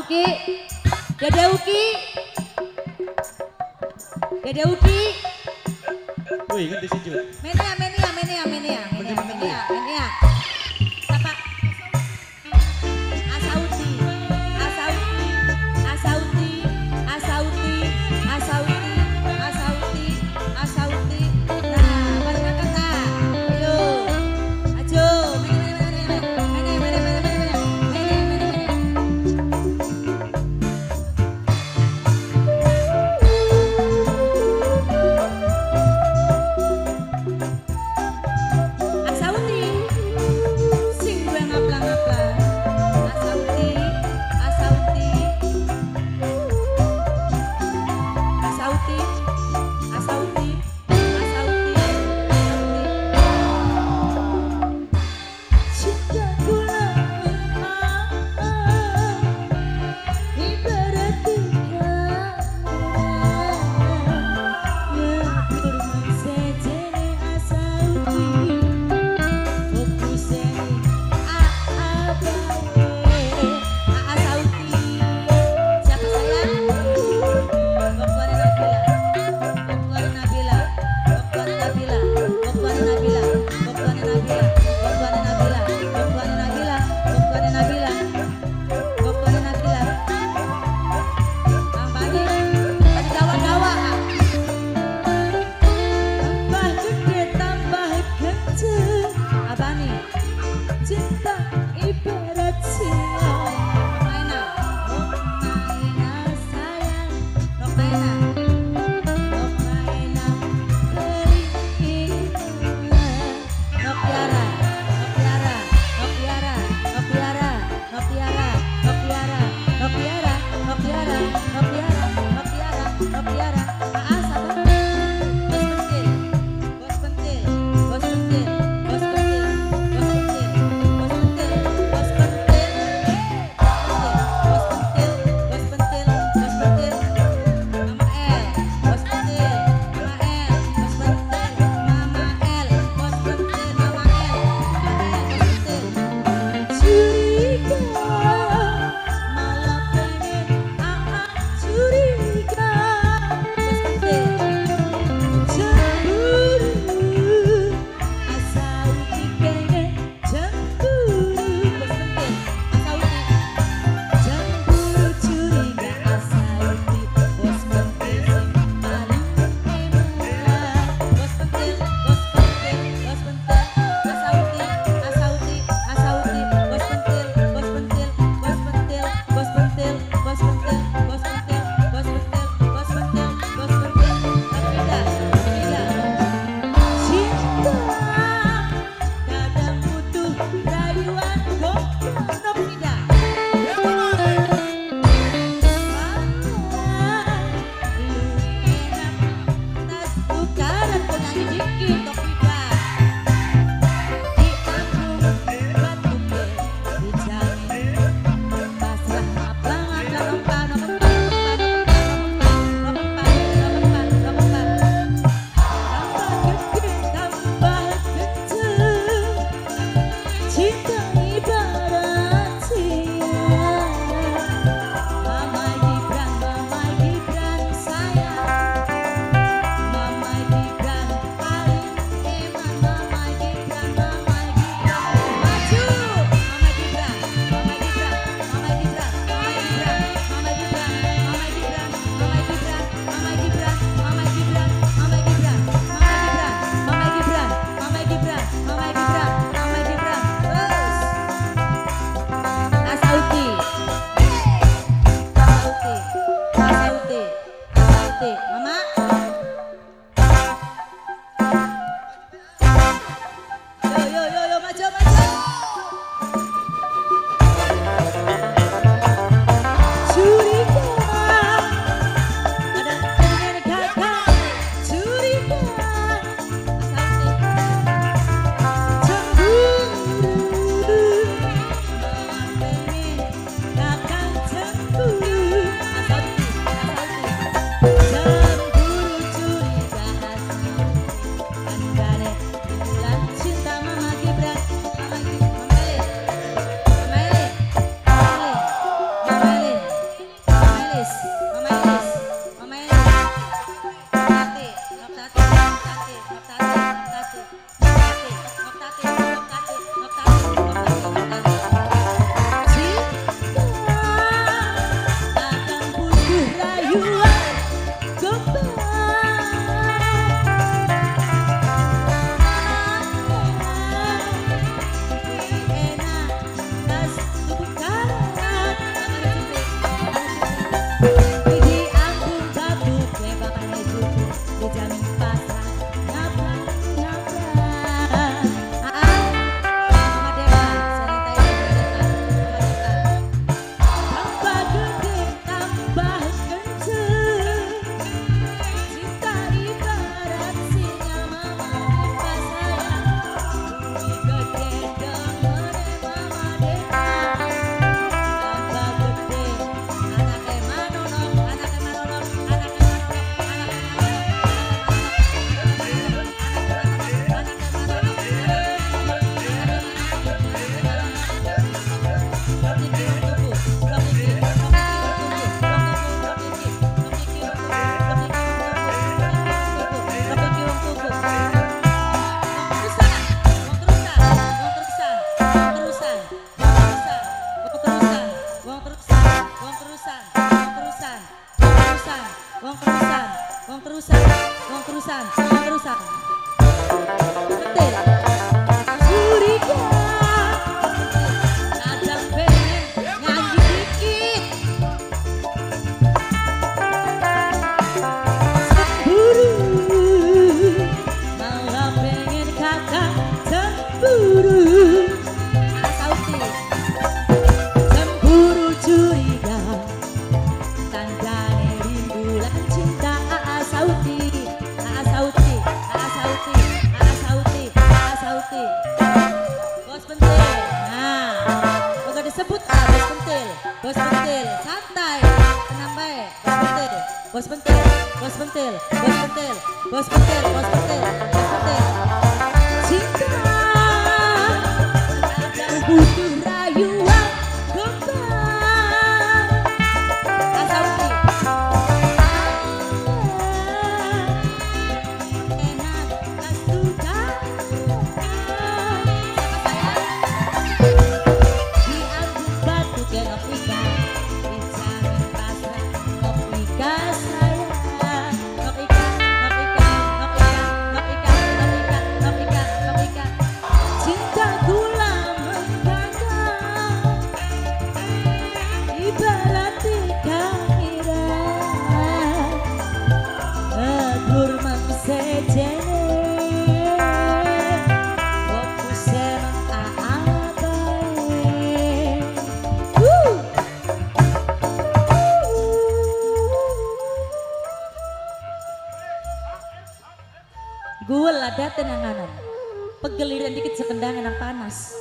Ki, Dede Uki, Dede Uki. Wih, ingat di situ. Menia, menia, menia, menia, menia, menia, menia. Siapa? Asauti, Asauti, Asauti, Asauti, Asauti, Asauti, Asauti. Nah, pada kata, ayo, ayo, menia, menia, menia, menia, menia, menia, menia, menia, menia. Asauti, Di ambung batu kue bapaknya cucu dijamin pasrah nabrak nabrak. Mama Dewa santai Mama Dewa. Tambah gede tambah kenceng, cinta ibarat singa mama pas sayang. Bumi gede demene Mama Dewa. Tambah gede anake manonok, anake manonok, anake manonok, wong terusan. Betul. Curiga, kadang pengen nyanyi dikit. Cemburu, malah pengen kakak cemburu. Sauti. Cemburu curiga, tandane rimbulan cinta. Sauti. Bos pentil. Nah, kok disebut bos pentil. Bos pentil, santai. Tenang baik. Bos pentil. Bos pentil. Bos pentil. Bos pentil. Bos pentil. Bos pentil. Cinta kadang butuh rayuan kembang. Sauti. Gue lah tenanganan, pegeliran dikit sekendangan yang panas.